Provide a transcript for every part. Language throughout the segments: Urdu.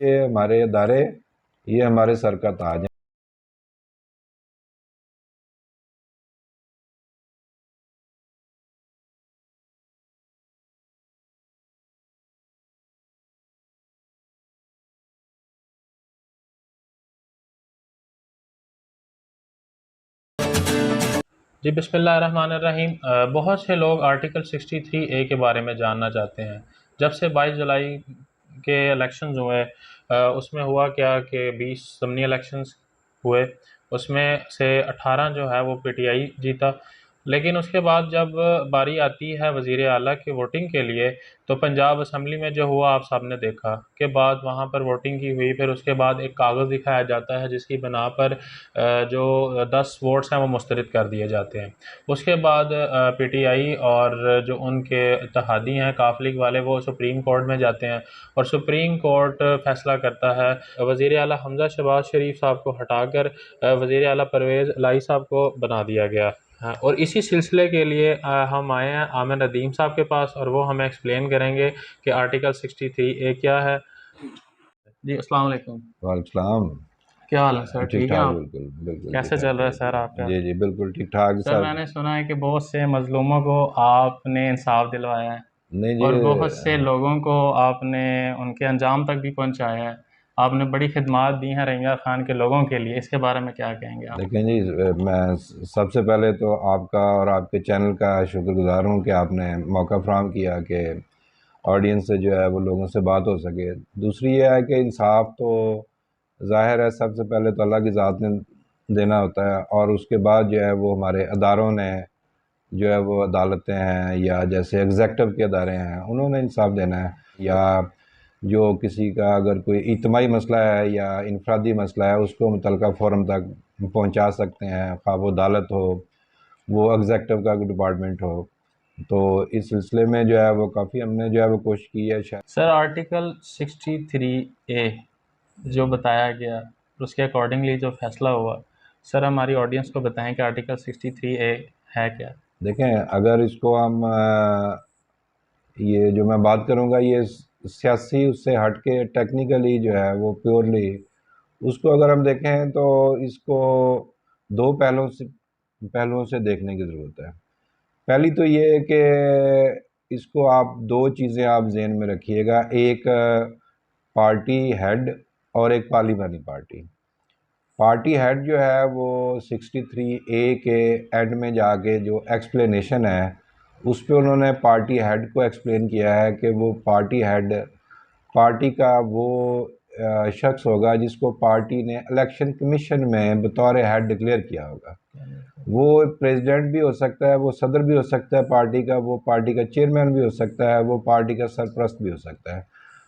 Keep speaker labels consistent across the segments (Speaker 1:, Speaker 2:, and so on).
Speaker 1: یہ ہمارے ادارے، یہ ہمارے سر کا تاج ہے۔
Speaker 2: جی بسم اللہ الرحمن الرحیم۔ بہت سے لوگ آرٹیکل 63A کے بارے میں جاننا چاہتے ہیں۔ جب سے 22 جولائی کے الیکشنز ہوئے، اس میں ہوا کیا کہ 20 ضمنی الیکشنز ہوئے، اس میں سے 18 جو ہے وہ پی ٹی آئی جیتا، لیکن اس کے بعد جب باری آتی ہے وزیر اعلیٰ کی ووٹنگ کے لیے تو پنجاب اسمبلی میں جو ہوا آپ سب نے دیکھا کہ بعد وہاں پر ووٹنگ کی ہوئی، پھر اس کے بعد ایک کاغذ دکھایا جاتا ہے جس کی بنا پر جو 10 ووٹس ہیں وہ مسترد کر دیے جاتے ہیں۔ اس کے بعد پی ٹی آئی اور جو ان کے اتحادی ہیں کاف لیگ والے، وہ سپریم کورٹ میں جاتے ہیں اور سپریم کورٹ فیصلہ کرتا ہے وزیر اعلیٰ حمزہ شہباز شریف صاحب کو ہٹا کر وزیر اعلیٰ پرویز الہی صاحب کو بنا دیا گیا۔ اور اسی سلسلے کے لیے ہم آئے ہیں عامر ندیم صاحب کے پاس، اور وہ ہمیں ایکسپلین کریں گے کہ آرٹیکل 63A کیا ہے۔ جی السلام علیکم۔
Speaker 1: وعلیکم السلام۔
Speaker 2: کیا حال ہے سر؟
Speaker 1: ٹھیک
Speaker 2: ٹھیک ہے
Speaker 1: ٹھاک،
Speaker 2: آپ؟
Speaker 1: بالکل بالکل
Speaker 2: کیسے چل رہا ہے سر آپ کا؟
Speaker 1: جی بالکل ٹھیک ٹھاک
Speaker 2: سر میں نے سنا ہے کہ بہت سے مظلوموں کو آپ نے انصاف دلوایا ہے،
Speaker 1: نہیں
Speaker 2: اور
Speaker 1: جی،
Speaker 2: بہت سے لوگوں کو آپ نے ان کے انجام تک بھی پہنچایا ہے۔ آپ نے بڑی خدمات دی ہیں رنگا خان کے لوگوں کے لیے، اس کے بارے میں کیا کہیں گے آپ؟
Speaker 1: دیکھیں جی، میں سب سے پہلے تو آپ کا اور آپ کے چینل کا شکر گزار ہوں کہ آپ نے موقع فراہم کیا کہ آڈینس سے جو ہے وہ لوگوں سے بات ہو سکے۔ دوسری یہ ہے کہ انصاف تو ظاہر ہے سب سے پہلے تو اللہ کی ذات نے دینا ہوتا ہے، اور اس کے بعد جو ہے وہ ہمارے اداروں نے جو ہے وہ عدالتیں ہیں یا جیسے ایگزیکٹو کے ادارے ہیں، انہوں نے انصاف دینا ہے۔ یا جو کسی کا اگر کوئی اجتماعی مسئلہ ہے یا انفرادی مسئلہ ہے، اس کو متعلقہ فورم تک پہنچا سکتے ہیں، خواہ وہ عدالت ہو، وہ ایگزیکٹو کا ڈپارٹمنٹ ہو۔ تو اس سلسلے میں جو ہے وہ کافی ہم نے جو ہے وہ کوشش کی ہے۔
Speaker 2: سر آرٹیکل 63A جو بتایا گیا، اس کے اکارڈنگلی جو فیصلہ ہوا، سر ہماری آڈینس کو بتائیں کہ آرٹیکل 63A ہے کیا؟
Speaker 1: دیکھیں، اگر اس کو ہم یہ جو میں بات کروں گا یہ سیاسی اس سے ہٹ کے ٹیکنیکلی جو ہے وہ پیورلی اس کو اگر ہم دیکھیں تو اس کو دو پہلوؤں سے دیکھنے کی ضرورت ہے۔ پہلی تو یہ ہے کہ اس کو آپ دو چیزیں آپ ذہن میں رکھیے گا، ایک پارٹی ہیڈ اور ایک پارلیمانی پارٹی۔ پارٹی ہیڈ جو ہے وہ 63A کے اینڈ میں جا کے جو ایکسپلینیشن ہے اس پہ انہوں نے پارٹی ہیڈ کو ایکسپلین کیا ہے کہ وہ پارٹی ہیڈ پارٹی کا وہ شخص ہوگا جس کو پارٹی نے الیکشن کمیشن میں بطور ہیڈ ڈکلیئر کیا ہوگا۔ وہ پریزیڈنٹ بھی ہو سکتا ہے، وہ صدر بھی ہو سکتا ہے پارٹی کا، وہ پارٹی کا چیئرمین بھی ہو سکتا ہے، وہ پارٹی کا سرپرست بھی ہو سکتا ہے۔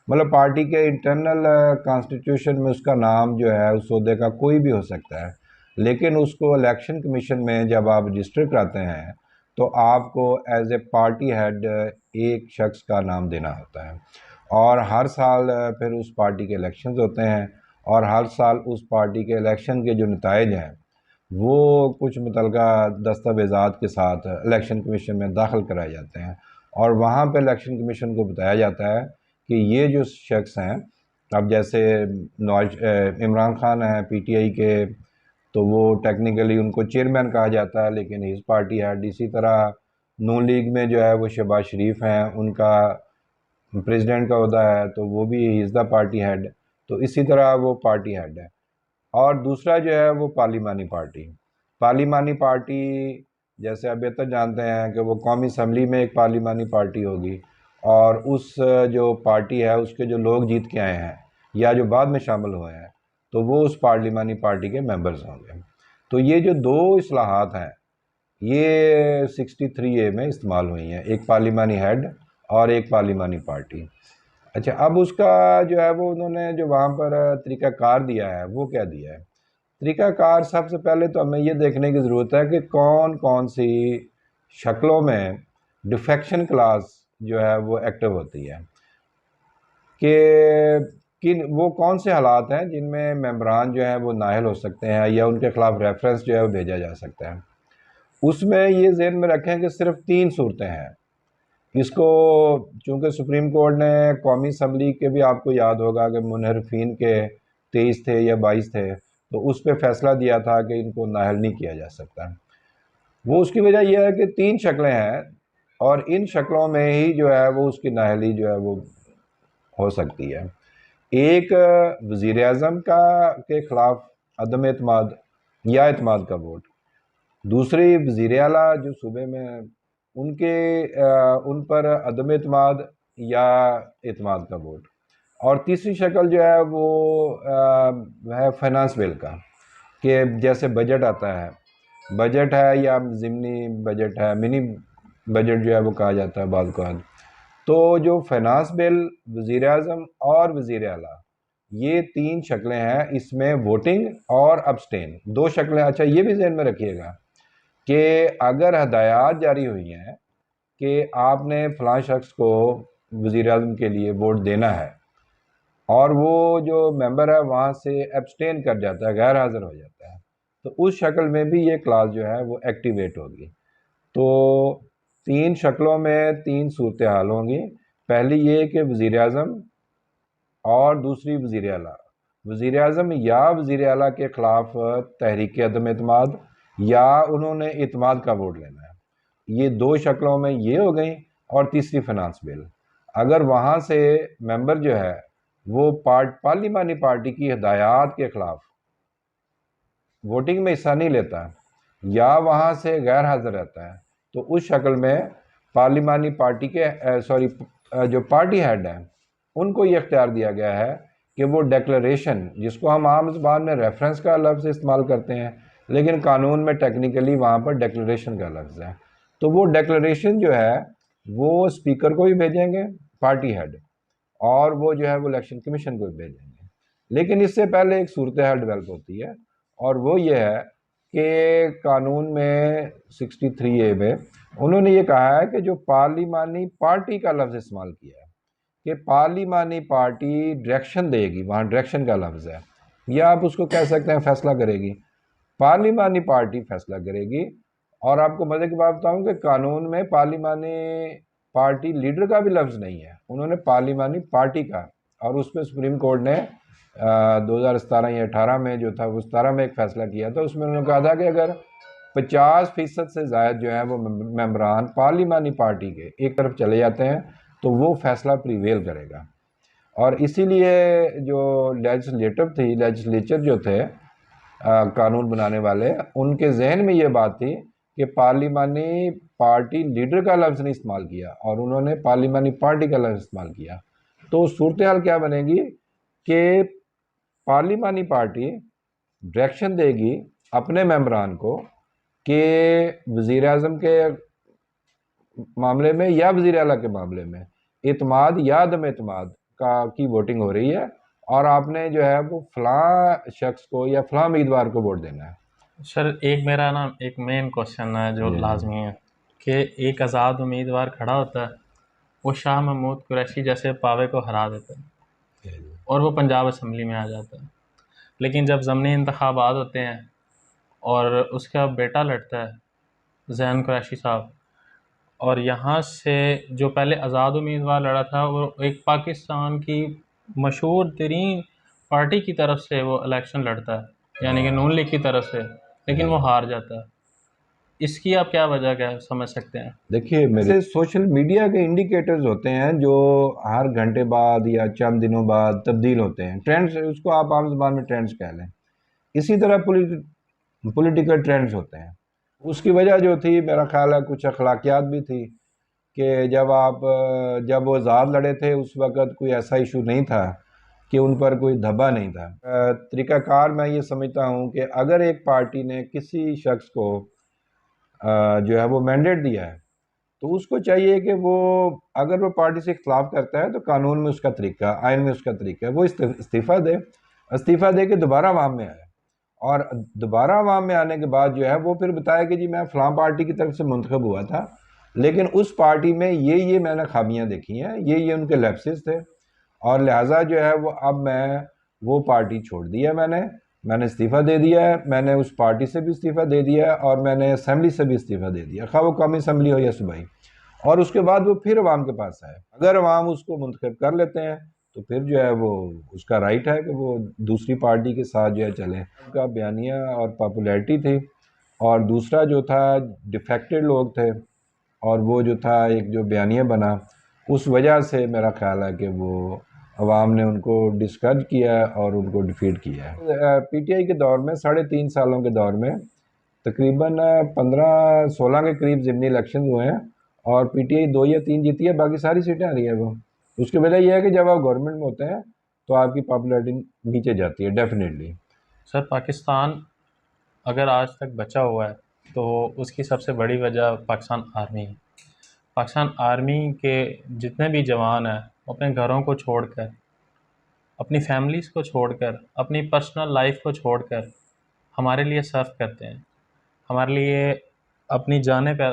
Speaker 1: مطلب پارٹی کے انٹرنل کانسٹیٹیوشن میں اس کا نام جو ہے اس عہدے کا کوئی بھی ہو سکتا ہے، لیکن اس کو الیکشن کمیشن میں جب آپ رجسٹر کراتے ہیں تو آپ کو ایز اے پارٹی ہیڈ ایک شخص کا نام دینا ہوتا ہے، اور ہر سال پھر اس پارٹی کے الیکشنز ہوتے ہیں، اور ہر سال اس پارٹی کے الیکشن کے جو نتائج ہیں وہ کچھ متعلقہ دستاویزات کے ساتھ الیکشن کمیشن میں داخل کرائے جاتے ہیں، اور وہاں پہ الیکشن کمیشن کو بتایا جاتا ہے کہ یہ جو شخص ہیں، اب جیسے عمران خان ہیں پی ٹی آئی کے، تو وہ ٹیکنیکلی ان کو چیئرمین کہا جاتا ہے لیکن ہی از پارٹی ہیڈ۔ اسی طرح نون لیگ میں جو ہے وہ شہباز شریف ہیں، ان کا پریزیڈنٹ کا عہدہ ہے تو وہ بھی ہی از دا پارٹی ہیڈ، تو اسی طرح وہ پارٹی ہیڈ ہے۔ اور دوسرا جو ہے وہ پارلیمانی پارٹی جیسے آپ بہتر جانتے ہیں کہ وہ قومی اسمبلی میں ایک پارلیمانی پارٹی ہوگی، اور اس جو پارٹی ہے اس کے جو لوگ جیت کے آئے ہیں یا جو بعد میں شامل ہوئے ہیں تو وہ اس پارلیمانی پارٹی کے ممبرز ہوں گے۔ تو یہ جو دو اصلاحات ہیں یہ 63A میں استعمال ہوئی ہیں، ایک پارلیمانی ہیڈ اور ایک پارلیمانی پارٹی۔ اچھا، اب اس کا جو ہے وہ انہوں نے جو وہاں پر طریقہ کار دیا ہے وہ کیا دیا ہے؟ طریقہ کار سب سے پہلے تو ہمیں یہ دیکھنے کی ضرورت ہے کہ کون کون سی شکلوں میں ڈیفیکشن کلاس جو ہے وہ ایکٹیو ہوتی ہے، کہ وہ کون سے حالات ہیں جن میں ممبران جو ہیں وہ نااہل ہو سکتے ہیں یا ان کے خلاف ریفرنس جو ہے وہ بھیجا جا سکتا ہے۔ اس میں یہ ذہن میں رکھیں کہ صرف 3 صورتیں ہیں۔ اس کو چونکہ سپریم کورٹ نے قومی اسمبلی کے بھی آپ کو یاد ہوگا کہ منحرفین کے 23 تھے یا 22 تھے، تو اس پہ فیصلہ دیا تھا کہ ان کو نااہل نہیں کیا جا سکتا۔ وہ اس کی وجہ یہ ہے کہ 3 شکلیں ہیں، اور ان شکلوں میں ہی جو ہے وہ اس کی نااہلی جو ہے وہ ہو سکتی ہے۔ ایک وزیر اعظم کے خلاف عدم اعتماد یا اعتماد کا ووٹ، دوسری وزیر اعلیٰ جو صوبے میں ان پر عدم اعتماد یا اعتماد کا ووٹ، اور تیسری شکل جو ہے وہ ہے فائنانس بل کا، کہ جیسے بجٹ آتا ہے، بجٹ ہے یا ضمنی بجٹ ہے، منی بجٹ جو ہے وہ کہا جاتا ہے بعض اوقات، تو جو فائنانس بل، وزیر اعظم اور وزیر اعلیٰ، یہ 3 شکلیں ہیں، اس میں ووٹنگ اور ابسٹین 2 شکلیں۔ اچھا یہ بھی ذہن میں رکھیے گا کہ اگر ہدایات جاری ہوئی ہیں کہ آپ نے فلاں شخص کو وزیر اعظم کے لیے ووٹ دینا ہے، اور وہ جو ممبر ہے وہاں سے ایبسٹین کر جاتا ہے، غیر حاضر ہو جاتا ہے، تو اس شکل میں بھی یہ کلاس جو ہے وہ ایکٹیویٹ ہوگی۔ تو 3 شکلوں میں 3 صورتحال ہوں گی۔ پہلی یہ کہ وزیر اعظم، اور دوسری وزیر اعلیٰ، وزیر اعظم یا وزیر اعلیٰ کے خلاف تحریک عدم اعتماد، یا انہوں نے اعتماد کا ووٹ لینا ہے۔ یہ 2 شکلوں میں یہ ہو گئیں، اور تیسری فائنانس بل۔ اگر وہاں سے ممبر جو ہے وہ پارلیمانی پارٹی کی ہدایات کے خلاف ووٹنگ میں حصہ نہیں لیتا، یا وہاں سے غیر حاضر رہتا ہے، تو اس شکل میں پارلیمانی پارٹی کے جو پارٹی ہیڈ ہیں ان کو یہ اختیار دیا گیا ہے کہ وہ ڈیکلریشن، جس کو ہم عام زبان میں ریفرنس کا لفظ استعمال کرتے ہیں، لیکن قانون میں ٹیکنیکلی وہاں پر ڈیکلریشن کا لفظ ہے، تو وہ ڈیکلریشن جو ہے وہ اسپیکر کو بھی بھیجیں گے پارٹی ہیڈ، اور وہ جو ہے وہ الیکشن کمیشن کو بھی بھیجیں گے۔ لیکن اس سے پہلے ایک صورتحال ڈیولپ ہوتی ہے، اور وہ یہ ہے کہ قانون میں 63A میں انہوں نے یہ کہا ہے کہ جو پارلیمانی پارٹی کا لفظ استعمال کیا ہے، کہ پارلیمانی پارٹی ڈائریکشن دے گی، وہاں ڈائریکشن کا لفظ ہے، یا آپ اس کو کہہ سکتے ہیں فیصلہ کرے گی، پارلیمانی پارٹی فیصلہ کرے گی۔ اور آپ کو مزے کی بات بتاؤں کہ قانون میں پارلیمانی پارٹی لیڈر کا بھی لفظ نہیں ہے، انہوں نے پارلیمانی پارٹی کا، اور اس پہ سپریم کورٹ نے 2017 یا 18 میں جو تھا، وہ 17 میں ایک فیصلہ کیا تھا، اس میں انہوں نے کہا تھا کہ اگر 50% سے زائد جو ہیں وہ ممبران پارلیمانی پارٹی کے ایک طرف چلے جاتے ہیں تو وہ فیصلہ پریویل کرے گا۔ اور اسی لیے جو لیجسلیچر جو تھے قانون بنانے والے، ان کے ذہن میں یہ بات تھی کہ پارلیمانی پارٹی لیڈر کا لفظ نہیں استعمال کیا، اور انہوں نے پارلیمانی پارٹی کا لفظ استعمال کیا۔ تو صورتحال کیا بنے گی کہ پارلیمانی پارٹی ڈائریکشن دے گی اپنے ممبران کو کہ وزیر اعظم کے معاملے میں یا وزیر اعلیٰ کے معاملے میں اعتماد یا عدم اعتماد کی ووٹنگ ہو رہی ہے، اور آپ نے جو ہے وہ فلاں شخص کو یا فلاں امیدوار کو ووٹ دینا ہے۔
Speaker 2: سر میرا ایک مین کوشچن ہے جو لازمی ہے، کہ ایک آزاد امیدوار کھڑا ہوتا ہے، وہ شاہ محمود قریشی جیسے پاوے کو ہرا دیتا ہے، اور وہ پنجاب اسمبلی میں آ جاتا ہے، لیکن جب ضمنی انتخابات ہوتے ہیں اور اس کا بیٹا لڑتا ہے زین قریشی صاحب، اور یہاں سے جو پہلے آزاد امیدوار لڑا تھا وہ ایک پاکستان کی مشہور ترین پارٹی کی طرف سے وہ الیکشن لڑتا ہے، یعنی کہ نون لیگ کی طرف سے، لیکن وہ ہار جاتا ہے۔ اس کی آپ کیا وجہ کیا سمجھ سکتے ہیں؟
Speaker 1: دیکھیے، میرے سوشل میڈیا کے انڈیکیٹرز ہوتے ہیں جو ہر گھنٹے بعد یا چند دنوں بعد تبدیل ہوتے ہیں، ٹرینڈز، اس کو آپ عام زبان میں ٹرینڈز کہہ لیں۔ اسی طرح پولیٹیکل ٹرینڈز ہوتے ہیں۔ اس کی وجہ جو تھی میرا خیال ہے کچھ اخلاقیات بھی تھی، کہ جب وہ آزاد لڑے تھے اس وقت کوئی ایسا ایشو نہیں تھا کہ ان پر کوئی دھبا نہیں تھا۔ طریقہ کار میں یہ سمجھتا ہوں کہ اگر ایک پارٹی نے کسی شخص کو جو ہے وہ مینڈیٹ دیا ہے، تو اس کو چاہیے کہ وہ اگر وہ پارٹی سے اختلاف کرتا ہے تو قانون میں اس کا طریقہ، آئین میں اس کا طریقہ ہے، وہ استعفیٰ دے کے دوبارہ عوام میں آئے، اور دوبارہ عوام میں آنے کے بعد جو ہے وہ پھر بتایا کہ جی میں فلاں پارٹی کی طرف سے منتخب ہوا تھا، لیکن اس پارٹی میں یہ میں نے خامیاں دیکھی ہیں، یہ ان کے لیپسز تھے، اور لہٰذا جو ہے وہ پارٹی چھوڑ دی ہے، میں نے استعفیٰ دے دیا ہے، میں نے اس پارٹی سے بھی استعفیٰ دے دیا ہے، اور میں نے اسمبلی سے بھی استعفیٰ دے دیا، خواہ وہ قومی اسمبلی ہو یا صوبائی۔ اور اس کے بعد وہ پھر عوام کے پاس آئے. اگر عوام اس کو منتخب کر لیتے ہیں تو پھر جو ہے وہ اس کا رائٹ ہے کہ وہ دوسری پارٹی کے ساتھ جو ہے چلیں. ان کا بیانیہ اور پاپولیرٹی تھی، اور دوسرا جو تھا ڈیفیکٹڈ لوگ تھے، اور وہ جو تھا ایک جو بیانیہ بنا، اس وجہ سے میرا خیال ہے کہ وہ عوام نے ان کو ڈسکرج کیا اور ان کو ڈیفیٹ کیا ہے. پی ٹی آئی کے دور میں 3.5 سالوں کے دور میں تقریباً 15-16 کے قریب ضمنی الیکشن ہوئے ہیں، اور پی ٹی آئی 2 یا 3 جیتی ہے، باقی ساری سیٹیں آ رہی ہیں. وہ اس کی وجہ یہ ہے کہ جب آپ گورنمنٹ میں ہوتے ہیں تو آپ کی پاپولیرٹی نیچے جاتی ہے ڈیفینیٹلی.
Speaker 2: سر پاکستان اگر آج تک بچا ہوا ہے تو اس کی سب سے بڑی وجہ پاکستان آرمی ہے. پاکستان آرمی کے جتنے بھی جوان ہیں وہ اپنے گھروں کو چھوڑ کر، اپنی فیملیز کو چھوڑ کر، اپنی پرسنل لائف کو چھوڑ کر ہمارے لیے سرو کرتے ہیں، ہمارے لیے اپنی جانیں پہ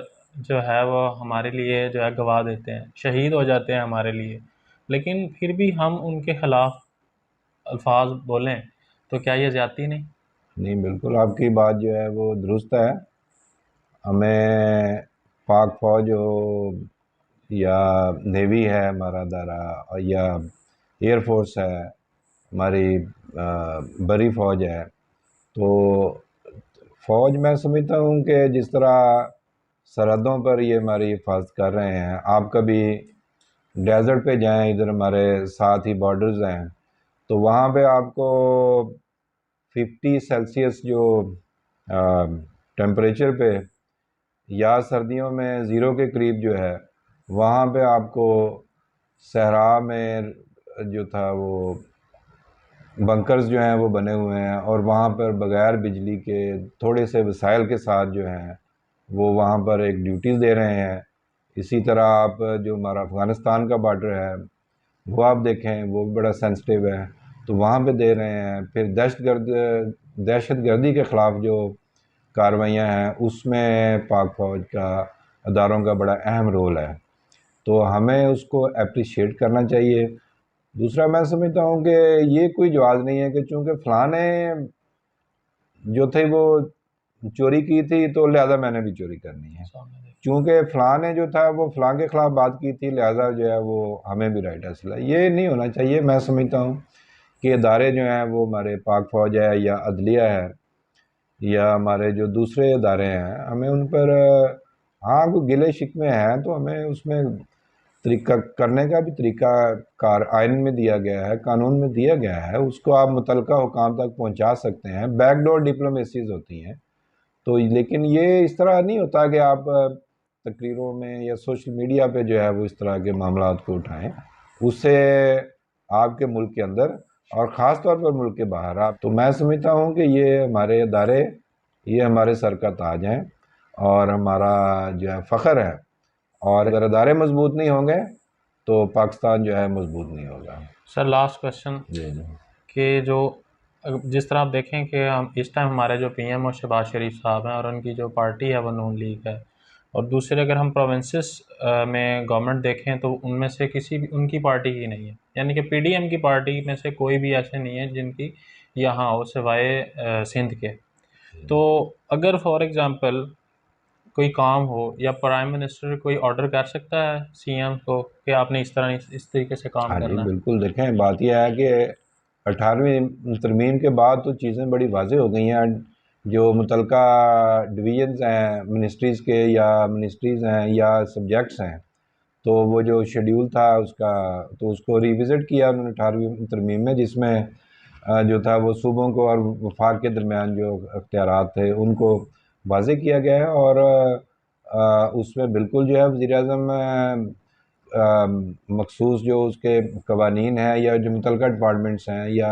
Speaker 2: جو ہے وہ ہمارے لیے جو ہے گوا دیتے ہیں، شہید ہو جاتے ہیں ہمارے لیے. لیکن پھر بھی ہم ان کے خلاف الفاظ بولیں تو کیا یہ زیادتی نہیں؟
Speaker 1: نہیں، بالکل آپ کی بات جو ہے وہ درست ہے. ہمیں پاک فوج ہو یا نیوی ہے ہمارا ادارہ، یا ایئر فورس ہے ہماری، بری فوج ہے، تو فوج میں سمجھتا ہوں کہ جس طرح سرحدوں پر یہ ہماری حفاظت کر رہے ہیں. آپ کبھی ڈیزرٹ پہ جائیں، ادھر ہمارے ساتھ ہی بارڈرز ہیں، تو وہاں پہ آپ کو 50 سیلسیس جو ٹیمپریچر پہ، یا سردیوں میں 0 کے قریب جو ہے، وہاں پہ آپ کو صحرا میں جو تھا وہ بنکرز جو ہیں وہ بنے ہوئے ہیں، اور وہاں پر بغیر بجلی کے تھوڑے سے وسائل کے ساتھ جو ہیں وہ وہاں پر ایک ڈیوٹیز دے رہے ہیں. اسی طرح آپ جو ہمارا افغانستان کا بارڈر ہے وہ آپ دیکھیں، وہ بھی بڑا سینسٹیو ہے، تو وہاں پہ دے رہے ہیں. پھر دہشت گردی کے خلاف جو کارروائیاں ہیں اس میں پاک فوج کا اداروں کا بڑا اہم رول ہے، تو ہمیں اس کو اپریشیٹ کرنا چاہیے. دوسرا میں سمجھتا ہوں کہ یہ کوئی جواز نہیں ہے کہ چونکہ فلاں نے جو تھے وہ چوری کی تھی تو لہٰذا میں نے بھی چوری کرنی ہے، چونکہ فلاں نے جو تھا وہ فلاں کے خلاف بات کی تھی لہٰذا جو ہے وہ ہمیں بھی رائٹ حاصل ہے. یہ نہیں ہونا چاہیے. میں سمجھتا ہوں کہ ادارے جو ہیں وہ ہمارے پاک فوج ہے یا عدلیہ ہے یا ہمارے جو دوسرے ادارے ہیں، ہمیں ان پر ہاں کوئی گلے شکوے ہیں تو ہمیں اس میں طریقہ کرنے کا بھی طریقہ کار آئین میں دیا گیا ہے، قانون میں دیا گیا ہے، اس کو آپ متعلقہ حکام تک پہنچا سکتے ہیں. بیک ڈور ڈپلومیسیز ہوتی ہیں تو، لیکن یہ اس طرح نہیں ہوتا کہ آپ تقریروں میں یا سوشل میڈیا پہ جو ہے وہ اس طرح کے معاملات کو اٹھائیں. اس سے آپ کے ملک کے اندر اور خاص طور پر ملک کے باہر آپ، تو میں سمجھتا ہوں کہ یہ ہمارے ادارے، یہ ہمارے سر کا تاج ہیں اور ہمارا جو ہے فخر ہے، اور اگر ادارے مضبوط نہیں ہوں گے تو پاکستان جو ہے مضبوط نہیں ہوگا.
Speaker 2: سر لاسٹ کوشچن
Speaker 1: جی
Speaker 2: کہ جو جس طرح آپ دیکھیں کہ ہم اس ٹائم ہمارے جو پی ایم اور شہباز شریف صاحب ہیں اور ان کی جو پارٹی ہے وہ نون لیگ ہے، اور دوسرے اگر ہم پروونسز میں گورنمنٹ دیکھیں تو ان میں سے کسی بھی ان کی پارٹی کی نہیں ہے، یعنی کہ پی ڈی ایم کی پارٹی میں سے کوئی بھی ایسے نہیں ہے جن کی یہاں ہو سوائے سندھ کے. تو اگر فار ایگزامپل کوئی کام ہو یا پرائم منسٹر کوئی آرڈر کر سکتا ہے سی ایم کو کہ آپ نے اس طرح اس طریقے سے کام
Speaker 1: ہاں جی
Speaker 2: کرنا ہے؟
Speaker 1: بالکل. دیکھیں بات یہ ہے کہ 18ویں ترمیم کے بعد تو چیزیں بڑی واضح ہو گئی ہیں. جو متعلقہ ڈویژنز ہیں منسٹریز ہیں یا سبجیکٹس ہیں، تو وہ جو شیڈیول تھا اس کا، تو اس کو ریوزٹ کیا انہوں نے 18ویں ترمیم میں، جس میں جو تھا وہ صوبوں کو اور وفاق کے درمیان جو اختیارات تھے ان کو واضح کیا گیا ہے. اور اس میں بالکل جو ہے وزیر اعظم مخصوص جو اس کے قوانین ہیں یا جو متعلقہ ڈپارٹمنٹس ہیں یا،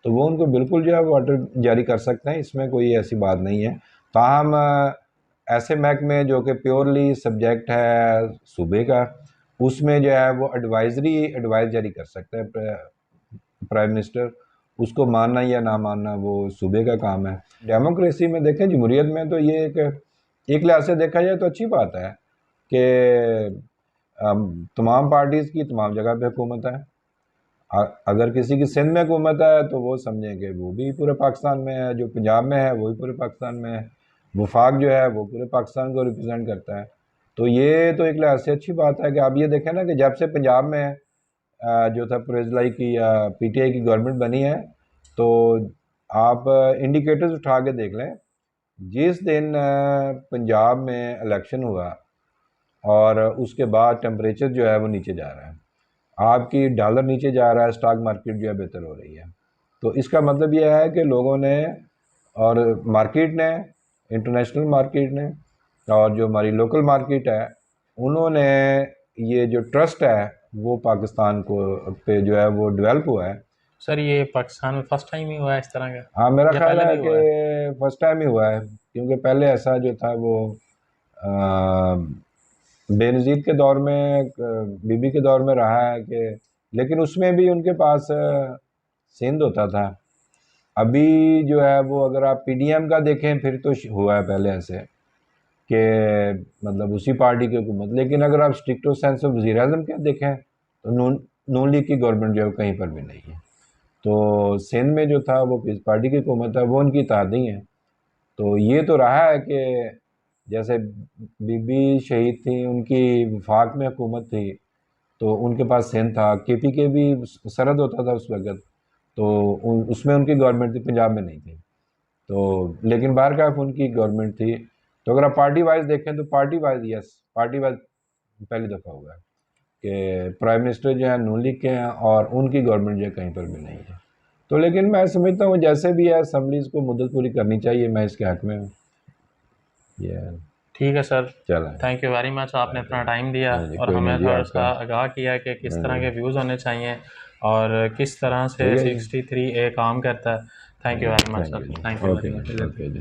Speaker 1: تو وہ ان کو بالکل جو ہے وہ آرڈر جاری کر سکتے ہیں، اس میں کوئی ایسی بات نہیں ہے. تاہم ایسے محکمے جو کہ پیورلی سبجیکٹ ہے صوبے کا، اس میں جو ہے وہ ایڈوائز جاری کر سکتے ہیں پرائم منسٹر. اس کو ماننا یا نہ ماننا وہ صوبے کا کام ہے. ڈیموکریسی میں دیکھیں، جمہوریت میں تو یہ ایک لحاظ سے دیکھا جائے تو اچھی بات ہے کہ تمام پارٹیز کی تمام جگہ پہ حکومت ہے. اگر کسی کی سندھ میں حکومت ہے تو وہ سمجھیں کہ وہ بھی پورے پاکستان میں ہے، جو پنجاب میں ہے وہ بھی پورے پاکستان میں ہے، وفاق جو ہے وہ پورے پاکستان کو ریپرزینٹ کرتا ہے. تو یہ تو ایک لحاظ سے اچھی بات ہے کہ آپ یہ دیکھیں نا کہ جب سے پنجاب میں جو تھا پرویز لائی کی یا پی ٹی آئی کی گورنمنٹ بنی ہے تو آپ انڈیکیٹرز اٹھا کے دیکھ لیں، جس دن پنجاب میں الیکشن ہوا اور اس کے بعد ٹیمپریچر جو ہے وہ نیچے جا رہا ہے، آپ کی ڈالر نیچے جا رہا ہے، اسٹاک مارکیٹ جو ہے بہتر ہو رہی ہے. تو اس کا مطلب یہ ہے کہ لوگوں نے اور مارکیٹ نے، انٹرنیشنل مارکیٹ نے اور جو ہماری لوکل مارکیٹ ہے، انہوں نے یہ جو ٹرسٹ ہے وہ پاکستان کو پہ جو ہے وہ ڈیولپ ہوا ہے.
Speaker 2: سر یہ پاکستان میں فرسٹ ٹائم ہی ہوا ہے اس طرح کا؟
Speaker 1: ہاں میرا
Speaker 2: یا
Speaker 1: خیال
Speaker 2: پہلے
Speaker 1: ہے
Speaker 2: بھی
Speaker 1: کہ
Speaker 2: ہوا ہے؟
Speaker 1: فرسٹ ٹائم ہی ہوا ہے، کیونکہ پہلے ایسا جو تھا وہ بے نظیر کے دور میں، بی بی کے دور میں رہا ہے کہ، لیکن اس میں بھی ان کے پاس سندھ ہوتا تھا. ابھی جو ہے وہ اگر آپ پی ڈی ایم کا دیکھیں پھر تو ہوا ہے پہلے ایسے کہ مطلب اسی پارٹی کی حکومت، لیکن اگر آپ اسٹرکٹو سینس آف وزیر اعظم کے دیکھیں تو نون لیگ کی گورنمنٹ جو ہے کہیں پر بھی نہیں ہے. تو سندھ میں جو تھا وہ کس پارٹی کی حکومت ہے، وہ ان کی اطاعت نہیں ہے. تو یہ تو رہا ہے کہ جیسے بی بی شہید تھیں، ان کی وفاق میں حکومت تھی تو ان کے پاس سندھ تھا، کے پی کے بھی سرحد ہوتا تھا اس وقت، تو اس میں ان کی گورنمنٹ تھی، پنجاب میں نہیں تھی. تو لیکن بہرکیف ان کی گورنمنٹ تھی. تو اگر آپ پارٹی وائز دیکھیں تو پارٹی وائز یس، پارٹی وائز پہلی دفعہ ہوا ہے کہ پرائم منسٹر جو ہیں نون لیگ کے ہیں اور ان کی گورنمنٹ جو ہے کہیں پر بھی نہیں ہے. تو لیکن میں سمجھتا ہوں جیسے بھی ہے اسمبلیز کو مدت پوری کرنی چاہیے، میں اس کے حق میں ہوں.
Speaker 2: ٹھیک ہے سر،
Speaker 1: چلیں،
Speaker 2: تھینک یو ویری مچ، آپ نے اپنا ٹائم دیا
Speaker 1: جی
Speaker 2: اور
Speaker 1: کوئی
Speaker 2: ہمیں
Speaker 1: نہیں جی،
Speaker 2: تھوڑا
Speaker 1: آپ
Speaker 2: سا
Speaker 1: کا
Speaker 2: آگاہ کیا کہ کس طرح کے ویوز ہونے چاہیے اور کس طرح سے
Speaker 1: ٹھیک ہے جی.
Speaker 2: 63A کام کرتا ہے. Thank you very much
Speaker 1: thank
Speaker 2: sir,
Speaker 1: you ji,
Speaker 2: thank you
Speaker 1: okay
Speaker 2: very
Speaker 1: ji,
Speaker 2: much.
Speaker 1: Okay G.